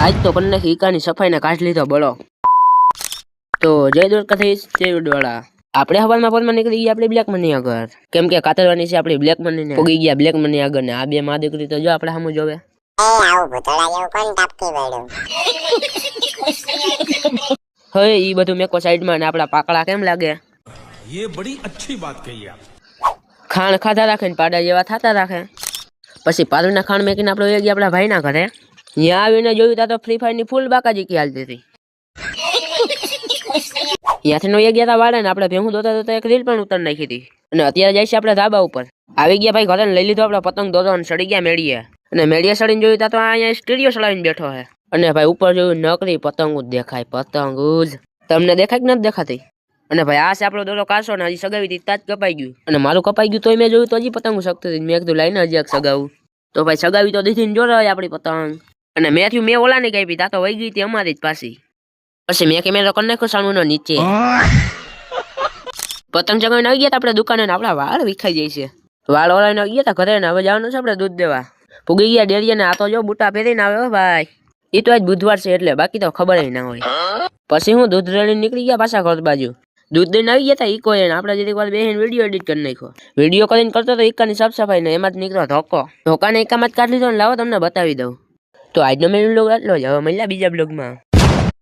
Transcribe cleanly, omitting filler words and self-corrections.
આજ તો કરી નાખી ઈકાની સફાઈને કાઢ લીધો બળો. તો જય દ્વારકાધીશ જય ઉડવાળા. આપણે હવાલમાં પરમાં નીકળી ગયા આપણે બ્લેક મની આગળ, કેમ કે કાતરવાની છે આપણી બ્લેક મની ને પોગી ગયા બ્લેક મની આગળ ને આ બે માં દીકરી તો જો આપણે સામું જોવે. હવે ઈ બધું મેકો સાઈડમાં ને આપડા પાકડા કેમ લાગે? ये बड़ी अच्छी बात कही आप. ખાણ ખાધા રાખે ને પાડા જેવા થતા રાખે. પછી પારુના ખાણ મેકીને આપણે વહી ગયા આપણા ભાઈના ઘરે. ત્યાં આવીને જોયું તા તો ફ્રી ફાયર ની ફૂલ બાકાજી કી હાલતી હતી. ત્યાંથી નો ગયા તા વાળે ને આપણે ભેહું દોતા દોતા એક રીલ પણ ઉતાર નાખી હતી. અને અત્યારે જાય છે આપણે ધાબા ઉપર. આવી ગયા ભાઈ ઘરે લઈ લીધો આપણે પતંગ દોરો અને સડી ગયા મેળીએ. અને મેળીએ સડીને જોયું તા તો અહીંયા સ્ટીરિયો સડાવીને બેઠો છે. અને ભાઈ ઉપર જોયું નકરી પતંગ જ દેખાય, પતંગ જ. તમને દેખાય કે નથી દેખાતી? અને ભાઈ આ છે આપણો દોરો કાસો ને હજી સગાવી હતી તાજ કપાઈ ગયું. અને મારું કપાઈ ગયું તોય મેં જોયું તો હજી પતંગ શકતી હતી. મેં કીધું લાઈને હજી એક સગાવું. તો ભાઈ સગાવી તો દીધી ને જો રહી આપણી પતંગ. અને મેં ઓલા ને કાપી તા તો વહી ગઈ હતી અમારી જ પાછી. પછી મેં કેમેરો કરી નાખ્યો સાણુનો નીચે. પતંગ ચગાવીને આવી ગયા આપણે દુકાને ને આપણા વાળ વિખાઈ જાય છે. વાળ ઓળાવીને આવી ગયા ઘરે ને હવે જવાનું છે આપણે દૂધ દેવા. પૂગી ગયા ડેરીએ ને આ તો જો બુટા પહેરીને આવે હો ભાઈ. એ તો આજ બુધવાર છે એટલે બાકી તો ખબર ના હોય. પછી હું દૂધ રેડીને નીકળી ગયા પાછા ઘર બાજુ. દૂધ દઈને આવી ગયા હતા ઈકો એને આપણે જરીક વાર બેહીને વિડીયો એડિટ કરી નાખ્યો. વિડીયો કરીને કરતો તો ઈકાની સાફ સફાઈ ને એમાં જ નીકળ્યો ધોકો. ધોકાને ઈકામાં જ કાઢી લીધો ને લાવો તમને બતાવી દઉં. તો આજનો મેં બ્લોગ આટલો જ, હવે મળ્યા બીજા બ્લોગમાં.